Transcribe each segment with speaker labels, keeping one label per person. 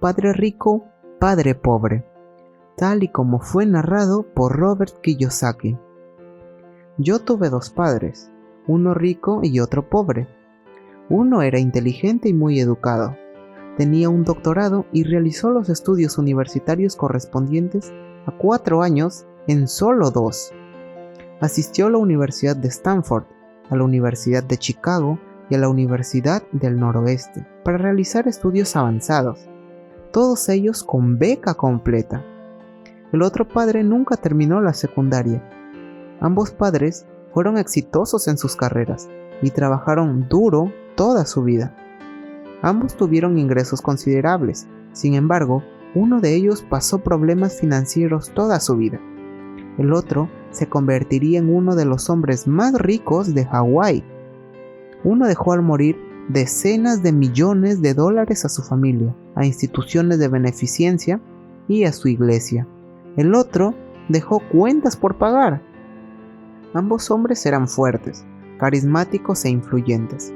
Speaker 1: padre rico, padre pobre, tal y como fue narrado por Robert Kiyosaki. Yo tuve dos padres, uno rico y otro pobre. Uno era inteligente y muy educado. Tenía un doctorado y realizó los estudios universitarios correspondientes a 4 años en solo 2. Asistió a la Universidad de Stanford, a la Universidad de Chicago y a la Universidad del Noroeste para realizar estudios avanzados, todos ellos con beca completa. El otro padre nunca terminó la secundaria. Ambos padres fueron exitosos en sus carreras y trabajaron duro toda su vida. Ambos tuvieron ingresos considerables, sin embargo, uno de ellos pasó problemas financieros toda su vida. El otro se convertiría en uno de los hombres más ricos de Hawái. Uno dejó al morir decenas de millones de dólares a su familia, a instituciones de beneficencia y a su iglesia. El otro dejó cuentas por pagar. Ambos hombres eran fuertes, carismáticos e influyentes.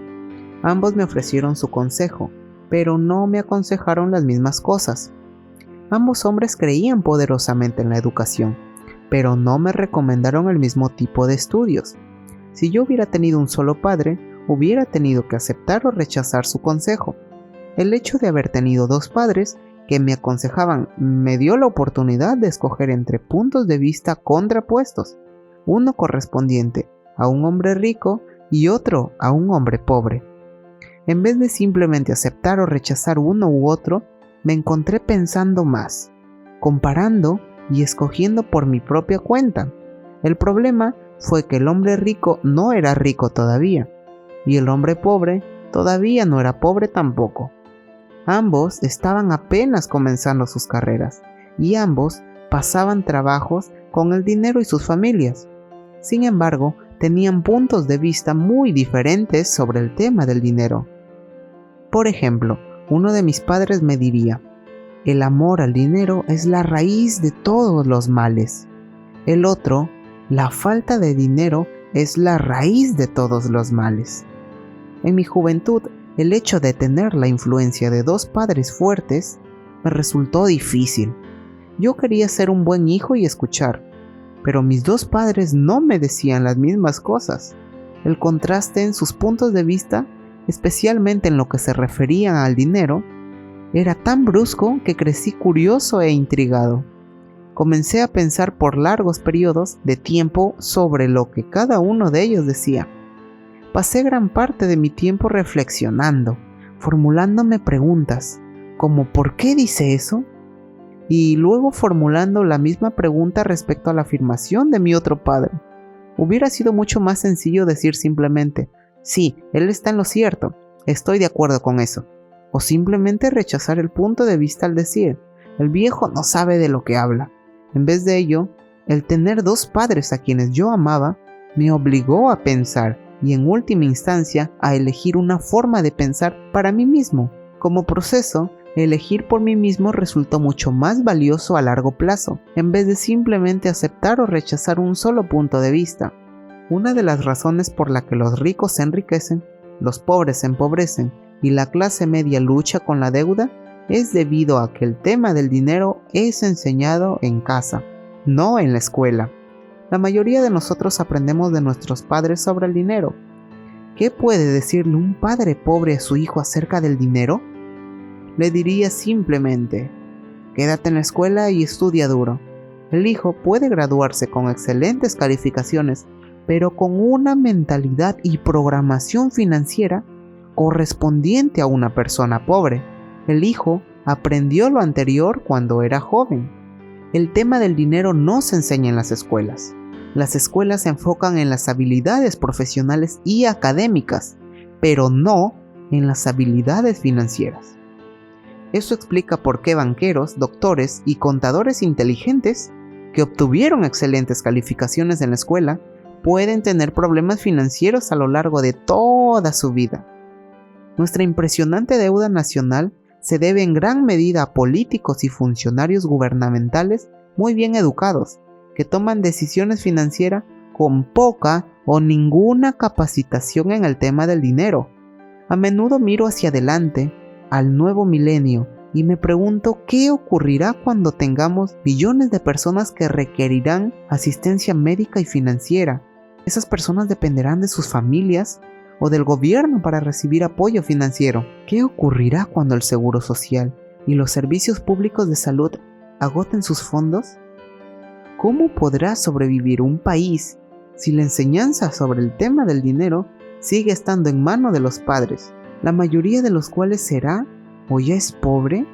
Speaker 1: Ambos me ofrecieron su consejo, pero no me aconsejaron las mismas cosas. Ambos hombres creían poderosamente en la educación, pero no me recomendaron el mismo tipo de estudios. Si yo hubiera tenido un solo padre, hubiera tenido que aceptar o rechazar su consejo. El hecho de haber tenido dos padres que me aconsejaban me dio la oportunidad de escoger entre puntos de vista contrapuestos, uno correspondiente a un hombre rico y otro a un hombre pobre. En vez de simplemente aceptar o rechazar uno u otro, me encontré pensando más, comparando y escogiendo por mi propia cuenta. El problema fue que el hombre rico no era rico todavía, y el hombre pobre todavía no era pobre tampoco. Ambos estaban apenas comenzando sus carreras, y ambos pasaban trabajos con el dinero y sus familias. Sin embargo, tenían puntos de vista muy diferentes sobre el tema del dinero. Por ejemplo, uno de mis padres me diría: el amor al dinero es la raíz de todos los males. El otro: la falta de dinero es la raíz de todos los males. En mi juventud, el hecho de tener la influencia de dos padres fuertes me resultó difícil. Yo quería ser un buen hijo y escuchar, pero mis dos padres no me decían las mismas cosas. El contraste en sus puntos de vista, especialmente en lo que se refería al dinero, era tan brusco que crecí curioso e intrigado. Comencé a pensar por largos periodos de tiempo sobre lo que cada uno de ellos decía. Pasé gran parte de mi tiempo reflexionando, formulándome preguntas, como ¿por qué dice eso? Y luego formulando la misma pregunta respecto a la afirmación de mi otro padre. Hubiera sido mucho más sencillo decir simplemente: sí, él está en lo cierto, estoy de acuerdo con eso. O simplemente rechazar el punto de vista al decir: el viejo no sabe de lo que habla. En vez de ello, el tener dos padres a quienes yo amaba me obligó a pensar y en última instancia a elegir una forma de pensar para mí mismo. Como proceso, elegir por mí mismo resultó mucho más valioso a largo plazo, en vez de simplemente aceptar o rechazar un solo punto de vista. Una de las razones por la que los ricos se enriquecen, los pobres se empobrecen y la clase media lucha con la deuda es debido a que el tema del dinero es enseñado en casa, no en la escuela. La mayoría de nosotros aprendemos de nuestros padres sobre el dinero. ¿Qué puede decirle un padre pobre a su hijo acerca del dinero? Le diría simplemente: quédate en la escuela y estudia duro. El hijo puede graduarse con excelentes calificaciones, pero con una mentalidad y programación financiera correspondiente a una persona pobre. El hijo aprendió lo anterior cuando era joven. El tema del dinero no se enseña en las escuelas. Las escuelas se enfocan en las habilidades profesionales y académicas, pero no en las habilidades financieras. Eso explica por qué banqueros, doctores y contadores inteligentes que obtuvieron excelentes calificaciones en la escuela pueden tener problemas financieros a lo largo de toda su vida. Nuestra impresionante deuda nacional se debe en gran medida a políticos y funcionarios gubernamentales muy bien educados, que toman decisiones financieras con poca o ninguna capacitación en el tema del dinero. A menudo miro hacia adelante, al nuevo milenio, y me pregunto qué ocurrirá cuando tengamos millones de personas que requerirán asistencia médica y financiera. Esas personas dependerán de sus familias o del gobierno para recibir apoyo financiero. ¿Qué ocurrirá cuando el Seguro Social y los servicios públicos de salud agoten sus fondos? ¿Cómo podrá sobrevivir un país si la enseñanza sobre el tema del dinero sigue estando en manos de los padres, la mayoría de los cuales será o ya es pobre?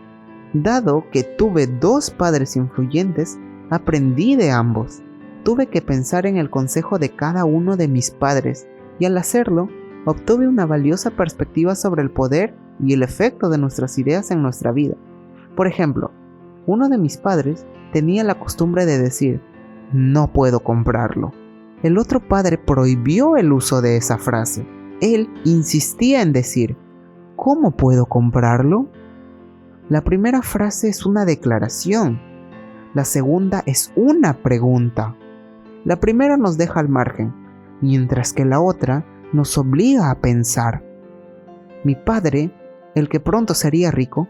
Speaker 1: Dado que tuve 2 padres influyentes, aprendí de ambos. Tuve que pensar en el consejo de cada uno de mis padres y al hacerlo, obtuve una valiosa perspectiva sobre el poder y el efecto de nuestras ideas en nuestra vida. Por ejemplo, uno de mis padres tenía la costumbre de decir, no puedo comprarlo. El otro padre prohibió el uso de esa frase. Él insistía en decir, ¿cómo puedo comprarlo? La primera frase es una declaración. La segunda es una pregunta. La primera nos deja al margen, mientras que la otra nos obliga a pensar. Mi padre, el que pronto sería rico,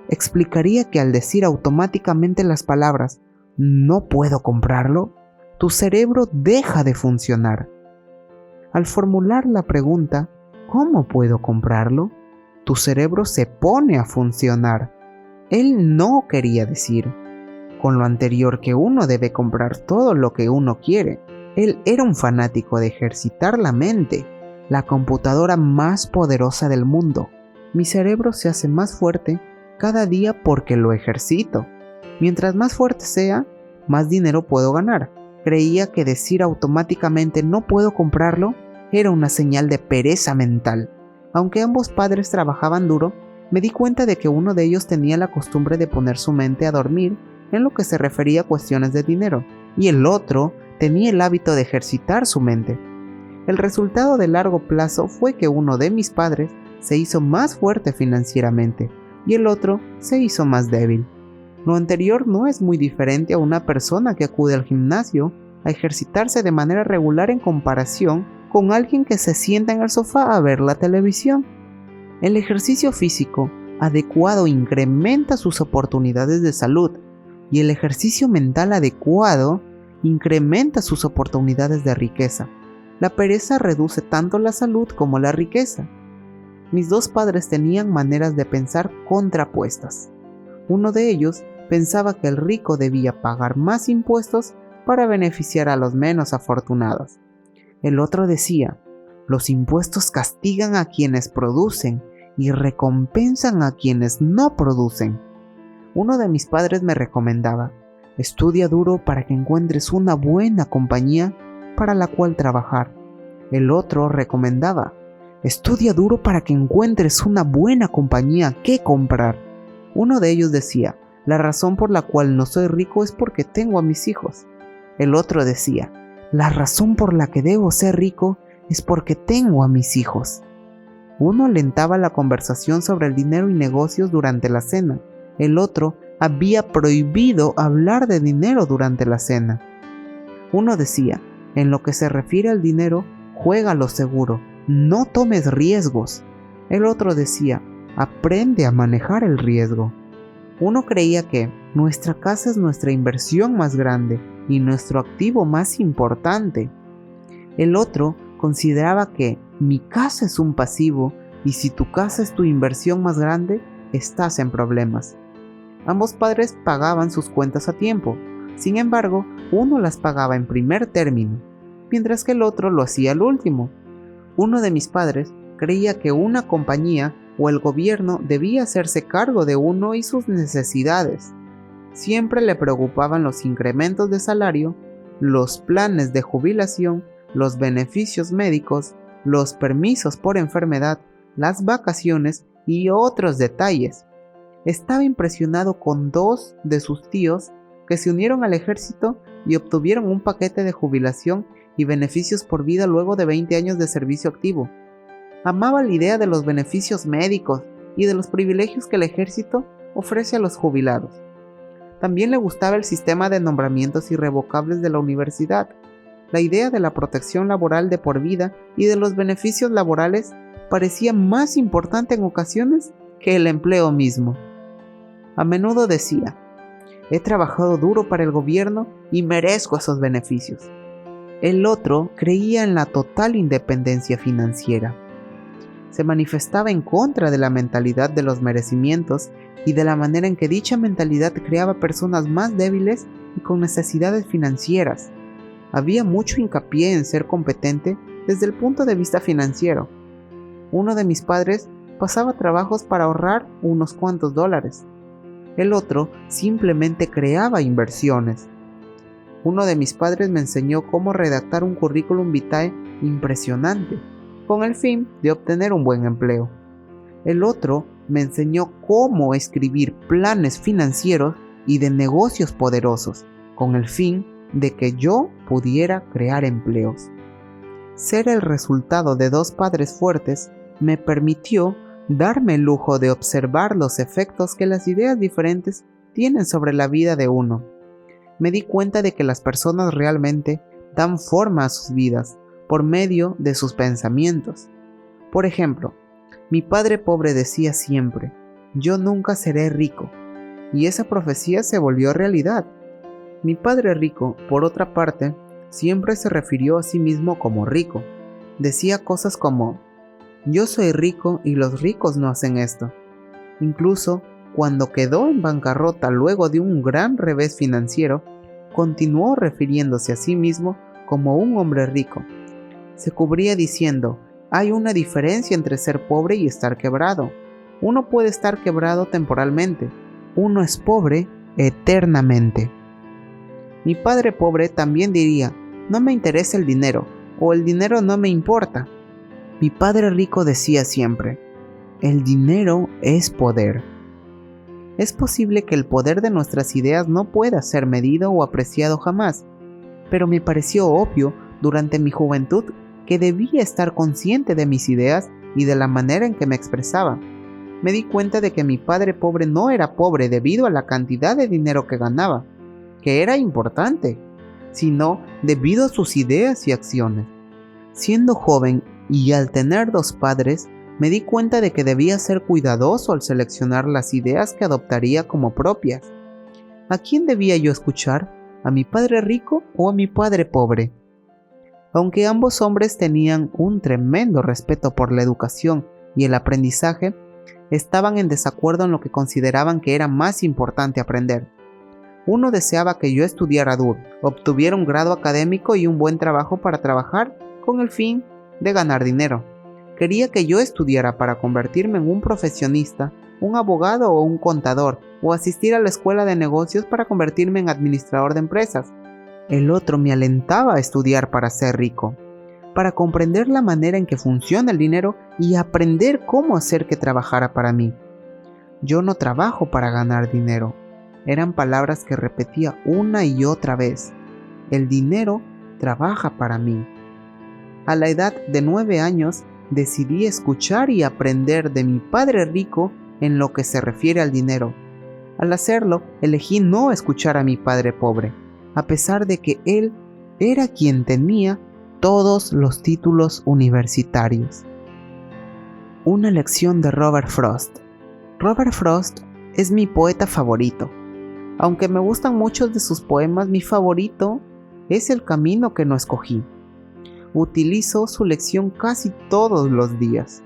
Speaker 1: explicaría que al decir automáticamente las palabras «no puedo comprarlo», tu cerebro deja de funcionar. Al formular la pregunta «¿cómo puedo comprarlo?», tu cerebro se pone a funcionar. Él no quería decir, con lo anterior, que uno debe comprar todo lo que uno quiere. Él era un fanático de ejercitar la mente, la computadora más poderosa del mundo. Mi cerebro se hace más fuerte cada día porque lo ejercito. Mientras más fuerte sea, más dinero puedo ganar. Creía que decir automáticamente no puedo comprarlo era una señal de pereza mental. Aunque ambos padres trabajaban duro, me di cuenta de que uno de ellos tenía la costumbre de poner su mente a dormir en lo que se refería a cuestiones de dinero, y el otro tenía el hábito de ejercitar su mente. El resultado de largo plazo fue que uno de mis padres se hizo más fuerte financieramente y el otro se hizo más débil. Lo anterior no es muy diferente a una persona que acude al gimnasio a ejercitarse de manera regular en comparación con alguien que se sienta en el sofá a ver la televisión. El ejercicio físico adecuado incrementa sus oportunidades de salud y el ejercicio mental adecuado incrementa sus oportunidades de riqueza. La pereza reduce tanto la salud como la riqueza. Mis 2 padres tenían maneras de pensar contrapuestas. Uno de ellos pensaba que el rico debía pagar más impuestos para beneficiar a los menos afortunados. El otro decía, los impuestos castigan a quienes producen y recompensan a quienes no producen. Uno de mis padres me recomendaba, estudia duro para que encuentres una buena compañía para la cual trabajar. El otro recomendaba, estudia duro para que encuentres una buena compañía que comprar. Uno de ellos decía, la razón por la cual no soy rico es porque tengo a mis hijos. El otro decía, la razón por la que debo ser rico es porque tengo a mis hijos. Uno alentaba la conversación sobre el dinero y negocios durante la cena. El otro había prohibido hablar de dinero durante la cena. Uno decía, en lo que se refiere al dinero, juega lo seguro, no tomes riesgos. El otro decía, aprende a manejar el riesgo. Uno creía que nuestra casa es nuestra inversión más grande y nuestro activo más importante. El otro consideraba que mi casa es un pasivo y si tu casa es tu inversión más grande, estás en problemas. Ambos padres pagaban sus cuentas a tiempo. Sin embargo, uno las pagaba en primer término, mientras que el otro lo hacía al último. Uno de mis padres creía que una compañía o el gobierno debía hacerse cargo de uno y sus necesidades. Siempre le preocupaban los incrementos de salario, los planes de jubilación, los beneficios médicos, los permisos por enfermedad, las vacaciones y otros detalles. Estaba impresionado con 2 de sus tíos que se unieron al ejército y obtuvieron un paquete de jubilación y beneficios por vida luego de 20 años de servicio activo. Amaba la idea de los beneficios médicos y de los privilegios que el ejército ofrece a los jubilados. También le gustaba el sistema de nombramientos irrevocables de la universidad, la idea de la protección laboral de por vida y de los beneficios laborales parecía más importante en ocasiones que el empleo mismo. A menudo decía: he trabajado duro para el gobierno y merezco esos beneficios. El otro creía en la total independencia financiera. Se manifestaba en contra de la mentalidad de los merecimientos y de la manera en que dicha mentalidad creaba personas más débiles y con necesidades financieras. Había mucho hincapié en ser competente desde el punto de vista financiero. Uno de mis padres pasaba trabajos para ahorrar unos cuantos dólares. El otro simplemente creaba inversiones. Uno de mis padres me enseñó cómo redactar un currículum vitae impresionante, con el fin de obtener un buen empleo. El otro me enseñó cómo escribir planes financieros y de negocios poderosos, con el fin de que yo pudiera crear empleos. Ser el resultado de dos padres fuertes me permitió darme el lujo de observar los efectos que las ideas diferentes tienen sobre la vida de uno. Me di cuenta de que las personas realmente dan forma a sus vidas por medio de sus pensamientos. Por ejemplo, mi padre pobre decía siempre: yo nunca seré rico, y esa profecía se volvió realidad. Mi padre rico, por otra parte, siempre se refirió a sí mismo como rico. Decía cosas como: yo soy rico y los ricos no hacen esto. Incluso cuando quedó en bancarrota luego de un gran revés financiero, continuó refiriéndose a sí mismo como un hombre rico. Se cubría diciendo: hay una diferencia entre ser pobre y estar quebrado. Uno puede estar quebrado temporalmente, uno es pobre eternamente. Mi padre pobre también diría: no me interesa el dinero, o el dinero no me importa. Mi padre rico decía siempre: el dinero es poder. Es posible que el poder de nuestras ideas no pueda ser medido o apreciado jamás, pero me pareció obvio durante mi juventud que debía estar consciente de mis ideas y de la manera en que me expresaba. Me di cuenta de que mi padre pobre no era pobre debido a la cantidad de dinero que ganaba, que era importante, sino debido a sus ideas y acciones. Siendo joven y al tener dos padres, me di cuenta de que debía ser cuidadoso al seleccionar las ideas que adoptaría como propias. ¿A quién debía yo escuchar? ¿A mi padre rico o a mi padre pobre? Aunque ambos hombres tenían un tremendo respeto por la educación y el aprendizaje, estaban en desacuerdo en lo que consideraban que era más importante aprender. Uno deseaba que yo estudiara duro, obtuviera un grado académico y un buen trabajo para trabajar con el fin de ganar dinero. Quería que yo estudiara para convertirme en un profesionista, un abogado o un contador, o asistir a la escuela de negocios para convertirme en administrador de empresas. El otro me alentaba a estudiar para ser rico, para comprender la manera en que funciona el dinero y aprender cómo hacer que trabajara para mí. Yo no trabajo para ganar dinero. Eran palabras que repetía una y otra vez. El dinero trabaja para mí. A la edad de 9 años, decidí escuchar y aprender de mi padre rico en lo que se refiere al dinero. Al hacerlo, elegí no escuchar a mi padre pobre, a pesar de que él era quien tenía todos los títulos universitarios. Una lección de Robert Frost. Robert Frost es mi poeta favorito. Aunque me gustan muchos de sus poemas, mi favorito es El camino que no escogí. Utilizo su lección casi todos los días.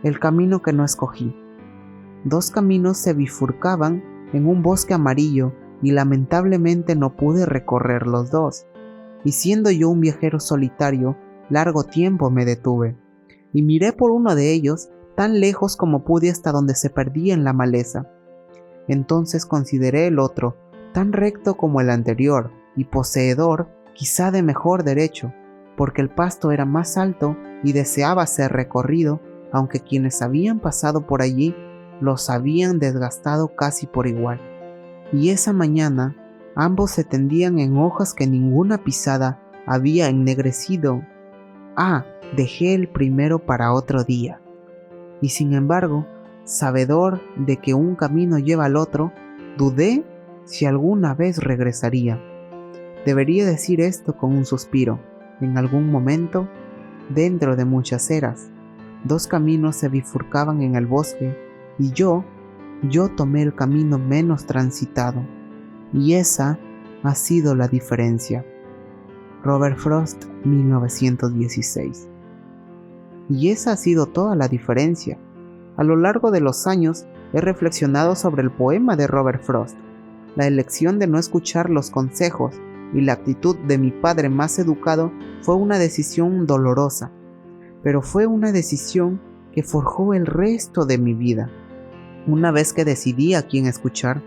Speaker 1: El camino que no escogí. Dos caminos se bifurcaban en un bosque amarillo y lamentablemente no pude recorrer los dos. Y siendo yo un viajero solitario, largo tiempo me detuve y miré por uno de ellos tan lejos como pude hasta donde se perdía en la maleza. Entonces consideré el otro, tan recto como el anterior y poseedor quizá de mejor derecho, porque el pasto era más alto y deseaba ser recorrido, aunque quienes habían pasado por allí los habían desgastado casi por igual. Y esa mañana ambos se tendían en hojas que ninguna pisada había ennegrecido. Dejé el primero para otro día. Y sin embargo, sabedor de que un camino lleva al otro, dudé si alguna vez regresaría. Debería decir esto con un suspiro. En algún momento, dentro de muchas eras, dos caminos se bifurcaban en el bosque y yo Yo tomé el camino menos transitado, y esa ha sido la diferencia. Robert Frost, 1916. Y esa ha sido toda la diferencia. A lo largo de los años he reflexionado sobre el poema de Robert Frost. La elección de no escuchar los consejos y la actitud de mi padre más educado fue una decisión dolorosa, pero fue una decisión que forjó el resto de mi vida. Una vez que decidí a quién escuchar,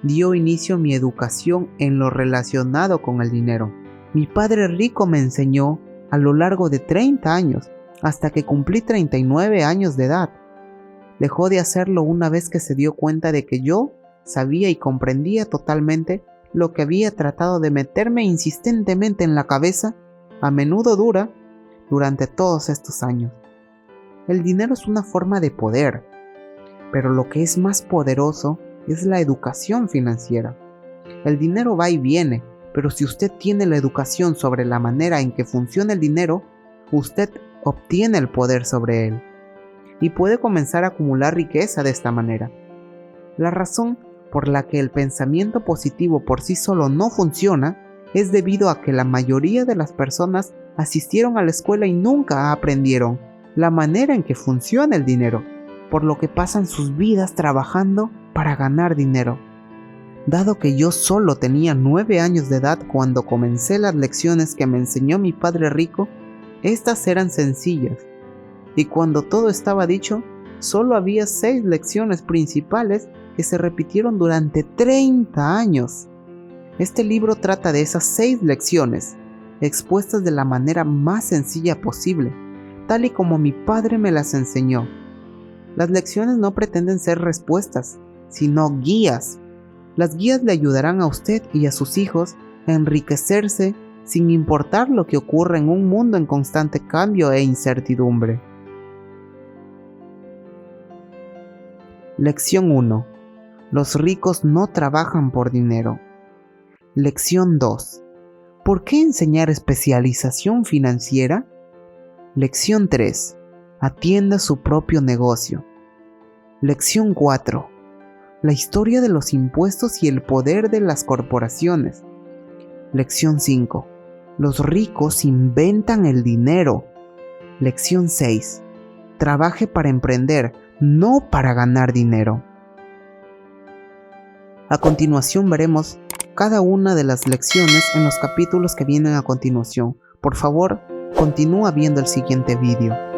Speaker 1: dio inicio mi educación en lo relacionado con el dinero. Mi padre rico me enseñó a lo largo de 30 años, hasta que cumplí 39 años de edad. Dejó de hacerlo una vez que se dio cuenta de que yo sabía y comprendía totalmente lo que había tratado de meterme insistentemente en la cabeza, a menudo dura, durante todos estos años. El dinero es una forma de poder, pero lo que es más poderoso es la educación financiera. El dinero va y viene, pero si usted tiene la educación sobre la manera en que funciona el dinero, usted obtiene el poder sobre él y puede comenzar a acumular riqueza de esta manera. La razón por la que el pensamiento positivo por sí solo no funciona es debido a que la mayoría de las personas asistieron a la escuela y nunca aprendieron la manera en que funciona el dinero, por lo que pasan sus vidas trabajando para ganar dinero. Dado que yo solo tenía 9 años de edad cuando comencé las lecciones que me enseñó mi padre rico, estas eran sencillas, y cuando todo estaba dicho, solo había 6 lecciones principales que se repitieron durante 30 años. Este libro trata de esas 6 lecciones, expuestas de la manera más sencilla posible, tal y como mi padre me las enseñó. Las lecciones no pretenden ser respuestas, sino guías. Las guías le ayudarán a usted y a sus hijos a enriquecerse sin importar lo que ocurra en un mundo en constante cambio e incertidumbre. Lección 1. Los ricos no trabajan por dinero. Lección 2. ¿Por qué enseñar especialización financiera? Lección 3. Atienda su propio negocio. Lección 4. La historia de los impuestos y el poder de las corporaciones. Lección 5. Los ricos inventan el dinero. Lección 6. Trabaje para emprender, no para ganar dinero. A continuación veremos cada una de las lecciones en los capítulos que vienen a continuación. Por favor, continúa viendo el siguiente vídeo.